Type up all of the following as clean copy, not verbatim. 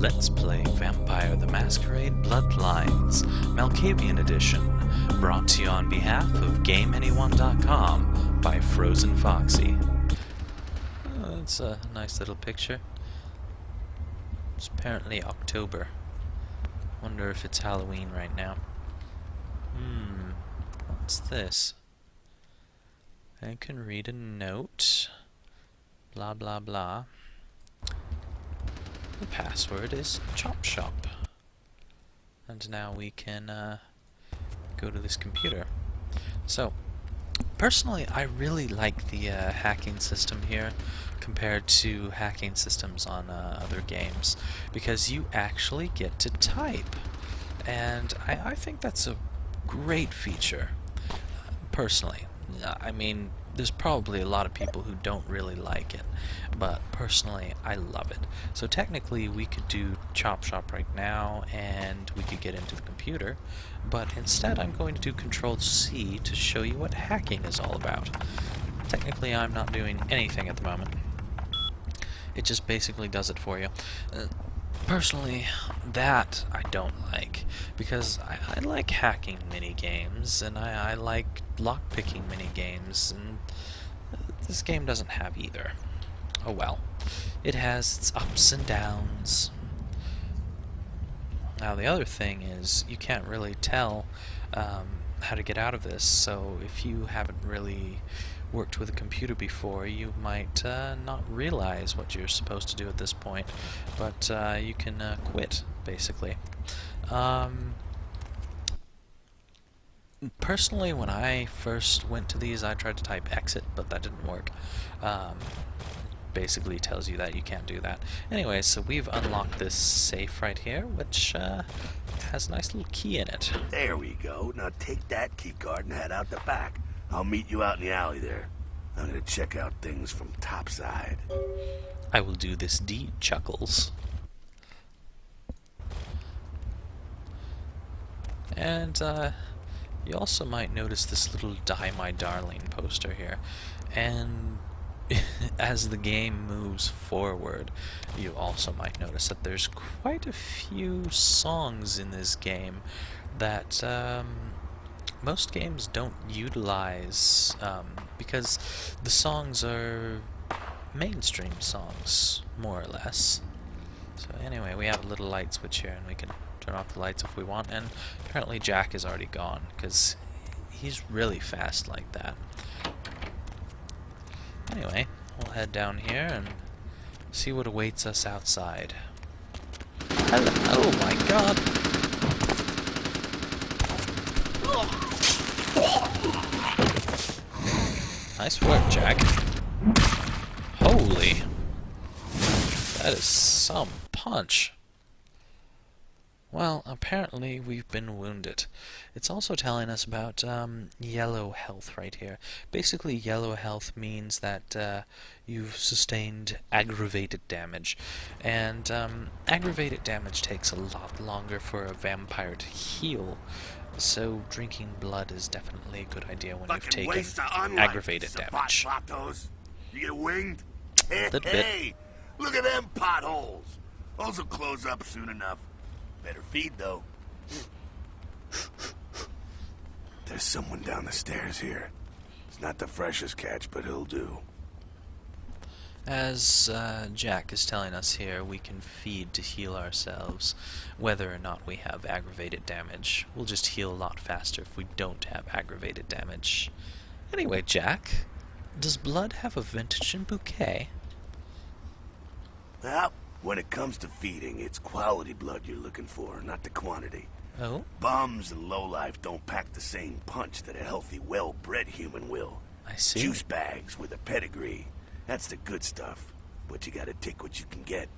Let's play Vampire the Masquerade Bloodlines, Malkavian Edition, brought to you on behalf of GameAnyone.com by Frozen Foxy. That's a nice little picture. It's apparently October. Wonder if it's Halloween right now. What's this? I can read a note. Blah blah blah. The password is Chop Shop. And now we can go to this computer. So, personally, I really like the hacking system here compared to hacking systems on other games, because you actually get to type. And I think that's a great feature, personally. I mean, there's probably a lot of people who don't really like it, but personally, I love it. So technically, we could do Chop Shop right now, and we could get into the computer, but instead I'm going to do Control-C to show you what hacking is all about. Technically, I'm not doing anything at the moment. It just basically does it for you. Personally, that I don't like, because I like hacking mini-games, and I like lockpicking mini-games, and this game doesn't have either. Oh well. It has its ups and downs. Now the other thing is, you can't really tell how to get out of this, so if you haven't really worked with a computer before, you might not realize what you're supposed to do at this point, but you can quit, basically. Personally, when I first went to these, I tried to type exit, but that didn't work. Basically tells you that you can't do that. Anyway, so we've unlocked this safe right here, which has a nice little key in it. There we go. Now take that key card and head out the back. I'll meet you out in the alley there. I'm gonna check out things from topside. I will do this deed, Chuckles. And you also might notice this little Die My Darling poster here. And as the game moves forward, you also might notice that there's quite a few songs in this game that most games don't utilize, because the songs are mainstream songs, more or less. So anyway, we have a little light switch here, and we can turn off the lights if we want, and apparently Jack is already gone, because he's really fast like that. Anyway, we'll head down here and see what awaits us outside. Hello, oh my god! Nice work, Jack. Holy! That is some punch. Well, apparently we've been wounded. It's also telling us about yellow health right here. Basically, yellow health means that you've sustained aggravated damage. And aggravated damage takes a lot longer for a vampire to heal. So drinking blood is definitely a good idea when you've taken aggravated damage. You get winged? A little bit. Hey, look at them potholes. Those will close up soon enough. Better feed, though. There's someone down the stairs here. It's not the freshest catch, but he'll do. As Jack is telling us here, we can feed to heal ourselves, whether or not we have aggravated damage. We'll just heal a lot faster if we don't have aggravated damage. Anyway, Jack, does blood have a vintage and bouquet? Well, when it comes to feeding, it's quality blood you're looking for, not the quantity. Oh? Bums and lowlife don't pack the same punch that a healthy, well-bred human will. I see. Juice bags with a pedigree. That's the good stuff. But you gotta take what you can get.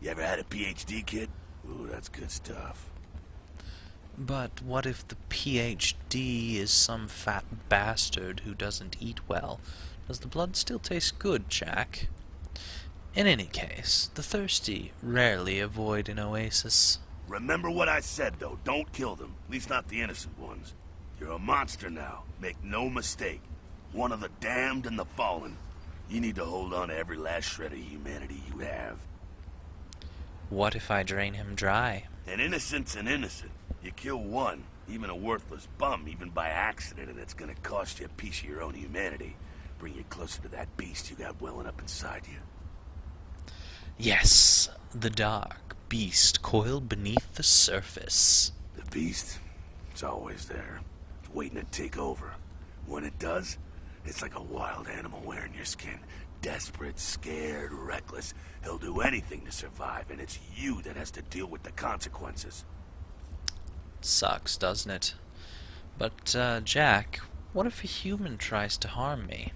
You ever had a PhD, kid? Ooh, that's good stuff. But what if the PhD is some fat bastard who doesn't eat well? Does the blood still taste good, Jack? In any case, the thirsty rarely avoid an oasis. Remember what I said, though. Don't kill them. At least not the innocent ones. You're a monster now. Make no mistake. One of the damned and the fallen. You need to hold on to every last shred of humanity you have. What if I drain him dry? An innocent's an innocent. You kill one, even a worthless bum, even by accident, and it's gonna cost you a piece of your own humanity. Bring you closer to that beast you got welling up inside you. Yes, the dark beast coiled beneath the surface. The beast? It's always there. It's waiting to take over. When it does, it's like a wild animal wearing your skin. Desperate, scared, reckless. He'll do anything to survive, and it's you that has to deal with the consequences. Sucks, doesn't it? But, Jack, what if a human tries to harm me?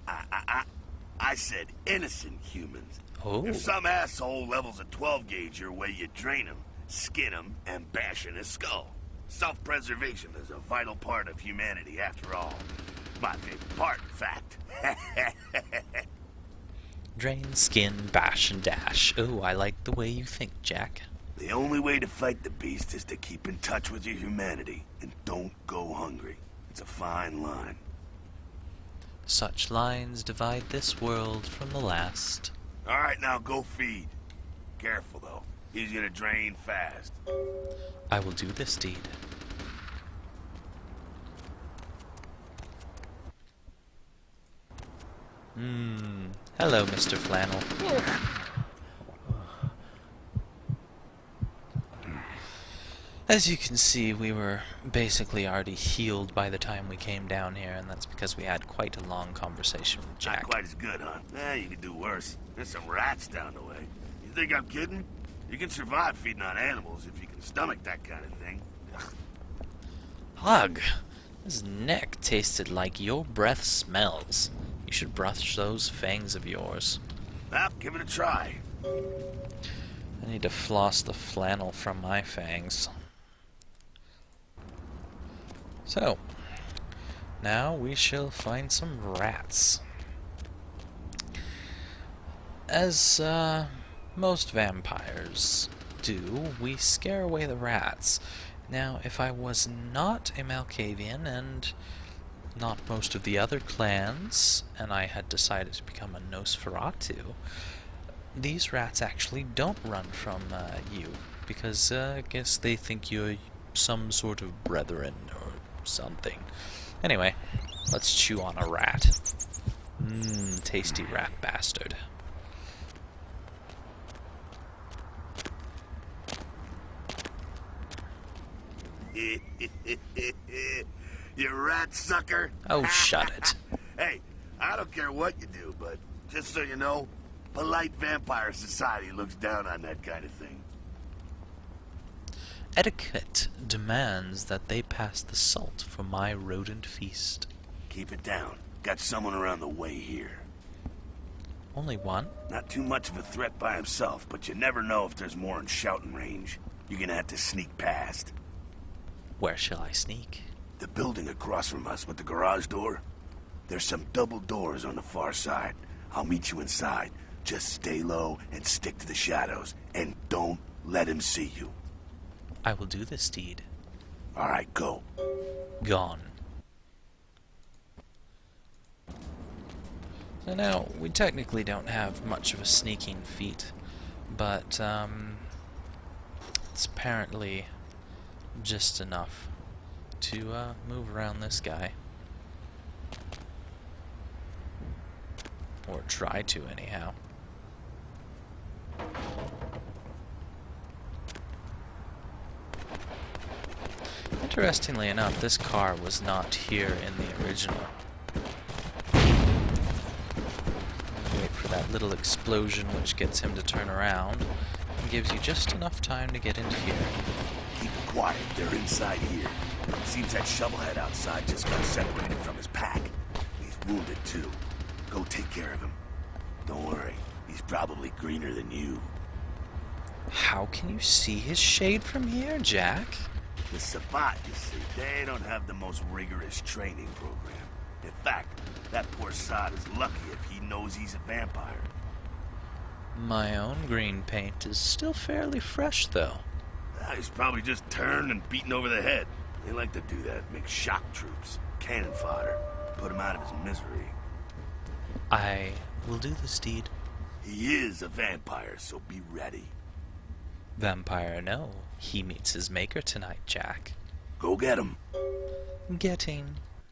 I said innocent humans. Oh. If some asshole levels a 12 gauge your way, you drain him, skin him, and bash in his skull. Self-preservation is a vital part of humanity, after all. My favorite part, in fact. Drain, skin, bash, and dash. Oh, I like the way you think, Jack. The only way to fight the beast is to keep in touch with your humanity, and don't go hungry. It's a fine line. Such lines divide this world from the last. All right, now go feed. Careful, though. He's gonna drain fast. I will do this deed. Hello, Mr. Flannel. As you can see, we were basically already healed by the time we came down here, and that's because we had quite a long conversation with Jack. Not quite as good, huh? You could do worse. There's some rats down the way. You think I'm kidding? You can survive feeding on animals if you can stomach that kind of thing. Hug! His neck tasted like your breath smells. You should brush those fangs of yours. Well, give it a try. I need to floss the flannel from my fangs. So, now we shall find some rats. As most vampires do, we scare away the rats. Now, if I was not a Malkavian and not most of the other clans, and I had decided to become a Nosferatu, these rats actually don't run from you, because I guess they think you're some sort of brethren or something. Anyway, let's chew on a rat. Tasty rat bastard. You rat sucker. Oh, shut it. Hey, I don't care what you do, but just so you know, polite vampire society looks down on that kind of thing. Etiquette demands that they pass the salt for my rodent feast. Keep it down. Got someone around the way here. Only one? Not too much of a threat by himself, but you never know if there's more in shouting range. You're gonna have to sneak past. Where shall I sneak? The building across from us with the garage door. There's some double doors on the far side. I'll meet you inside. Just stay low and stick to the shadows. And don't let him see you. I will do this deed. All right, go. Gone. So now, we technically don't have much of a sneaking feat, but it's apparently just enough to move around this guy. Or try to, anyhow. Interestingly enough, this car was not here in the original. Wait for that little explosion which gets him to turn around and gives you just enough time to get into here. Keep it quiet. They're inside here. Seems that shovelhead outside just got separated from his pack. He's wounded, too. Go take care of him. Don't worry. He's probably greener than you. How can you see his shade from here, Jack? The Sabbat, you see, they don't have the most rigorous training program. In fact, that poor sod is lucky if he knows he's a vampire. My own green paint is still fairly fresh, though. He's probably just turned and beaten over the head. They like to do that, make shock troops, cannon fodder, put him out of his misery. I will do this deed. He is a vampire, so be ready. Vampire, no. He meets his maker tonight, Jack. Go get him. Getting.